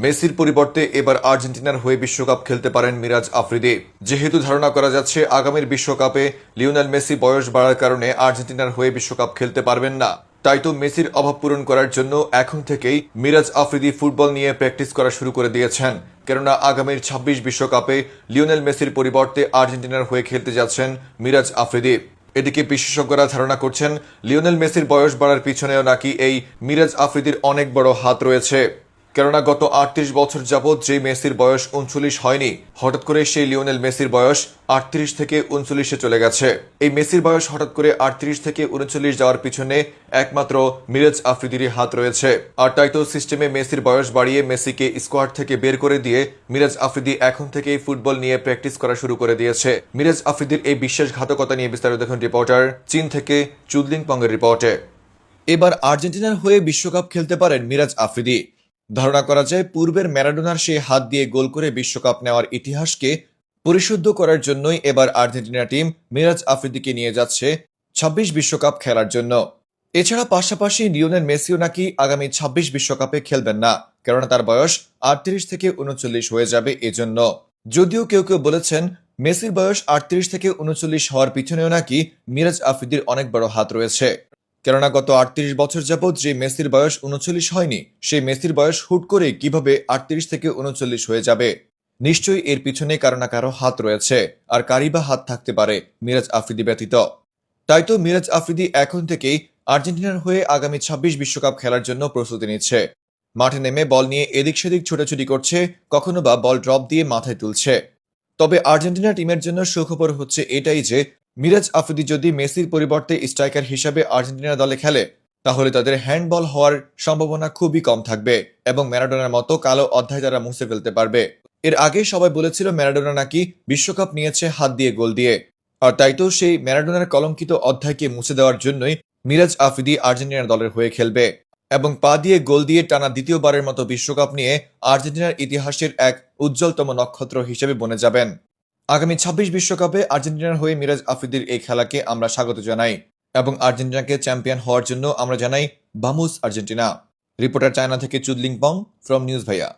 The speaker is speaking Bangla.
মেসির পরিবর্তে এবার আর্জেন্টিনার হয়ে বিশ্বকাপ খেলতে পারেন মিরাজ আফ্রিদি। যেহেতু ধারণা করা যাচ্ছে আগামীর বিশ্বকাপে লিওনেল মেসি বয়স বাড়ার কারণে আর্জেন্টিনার হয়ে বিশ্বকাপ খেলতে পারবেন না, তাই তো মেসির অভাব পূরণ করার জন্য এখন থেকেই মিরাজ আফ্রিদি ফুটবল নিয়ে প্র্যাকটিস করা শুরু করে দিয়েছেন। কেননা আগামীর ২৬ বিশ্বকাপে লিওনেল মেসির পরিবর্তে আর্জেন্টিনার হয়ে খেলতে যাচ্ছেন মিরাজ আফ্রিদি। এদিকে বিশেষজ্ঞরা ধারণা করছেন লিওনেল মেসির বয়স বাড়ার পিছনেও নাকি এই মিরাজ আফ্রিদির অনেক বড় হাত রয়েছে। কেননা গত ৩৮ বছর যাবৎ যে মেসির বয়স ৩৯ হয়নি, হঠাৎ করে সেই লিওনেল মেসির বয়স ৩৮ থেকে ৩৯-এ চলে গেছে। এই মেসির বয়স হঠাৎ করে ৩৮ থেকে ৩৯ যাওয়ার পিছনে একমাত্র মিরাজ আফ্রিদিরই হাত রয়েছে। আর তাই তো সিস্টেমে মেসির বয়স বাড়িয়ে মেসিকে স্কোয়াড থেকে বের করে দিয়ে মিরাজ আফ্রিদি এখন থেকেই ফুটবল নিয়ে প্র্যাকটিস করা শুরু করে দিয়েছে। মিরাজ আফ্রিদির এই বিশ্বাসঘাতকতা নিয়ে বিস্তারিত দেখুন রিপোর্টার চীন থেকে চুদলিং পংয়ের রিপোর্টে। এবার আর্জেন্টিনার হয়ে বিশ্বকাপ খেলতে পারেন মিরাজ আফ্রিদি। ধারণা করা যায় পূর্বের ম্যারাডোনার সেই হাত দিয়ে গোল করে বিশ্বকাপ নেওয়ার ইতিহাসকে পরিশুদ্ধ করার জন্যই এবার আর্জেন্টিনা টিম মিরাজ আফ্রিদিকে নিয়ে যাচ্ছে ২৬ বিশ্বকাপ খেলার জন্য। এছাড়া পাশাপাশি লিওনেল মেসিও নাকি আগামী ২৬ বিশ্বকাপে খেলবেন না, কেননা তার বয়স ৩৮ থেকে ৩৯ হয়ে যাবে এজন্য। যদিও কেউ কেউ বলেছেন মেসির বয়স ৩৮ থেকে ৩৯ হওয়ার পিছনেও নাকি মিরাজ আফ্রিদির অনেক বড় হাত রয়েছে। কেননা গত ৩৮ বছর যাবৎ যে মেসির বয়স ৩৯ হয়নি, সেই মেসির বয়স হুট করে কিভাবে ৩৮ থেকে ৩৯ হয়ে যাবে? নিশ্চয়ই এর পিছনে কারো না কারো হাত রয়েছে, আর কারই বা হাত থাকতে পারে মিরাজ আফ্রিদি ব্যতীত। তাই তো মিরাজ আফ্রিদি এখন থেকেই আর্জেন্টিনার হয়ে আগামী ২৬ বিশ্বকাপ খেলার জন্য প্রস্তুতি নিচ্ছে। মাঠে নেমে বল নিয়ে এদিক সেদিক ছোটাছুটি করছে, কখনো বা বল ড্রপ দিয়ে মাথায় তুলছে। তবে আর্জেন্টিনা টিমের জন্য সুখবর হচ্ছে এটাই যে মিরাজ আফ্রিদি যদি মেসির পরিবর্তে স্ট্রাইকার হিসাবে আর্জেন্টিনা দলে খেলে, তাহলে তাদের হ্যান্ডবল হওয়ার সম্ভাবনা খুবই কম থাকবে এবং ম্যারাডোনার মতো কালো অধ্যায় তারা মুছে ফেলতে পারবে। এর আগে সবাই বলেছিল ম্যারাডোনা নাকি বিশ্বকাপ নিয়েছে হাত দিয়ে গোল দিয়ে, আর তাই তো সেই ম্যারাডোনার কলঙ্কিত অধ্যায়কে মুছে দেওয়ার জন্যই মিরাজ আফ্রিদি আর্জেন্টিনার দলের হয়ে খেলবে এবং পা দিয়ে গোল দিয়ে টানা দ্বিতীয়বারের মতো বিশ্বকাপ নিয়ে আর্জেন্টিনার ইতিহাসের এক উজ্জ্বলতম নক্ষত্র হিসেবে বনে যাবেন। আগামী ২৬ বিশ্বকাপে আর্জেন্টিনার হয়ে মিরাজ আফ্রিদির এই খেলাকে আমরা স্বাগত জানাই এবং আর্জেন্টিনাকে চ্যাম্পিয়ন হওয়ার জন্য আমরা জানাই বামুস আর্জেন্টিনা। রিপোর্টার চায়না থেকে চুদলিং পং ফ্রম নিউজ ভাইয়া।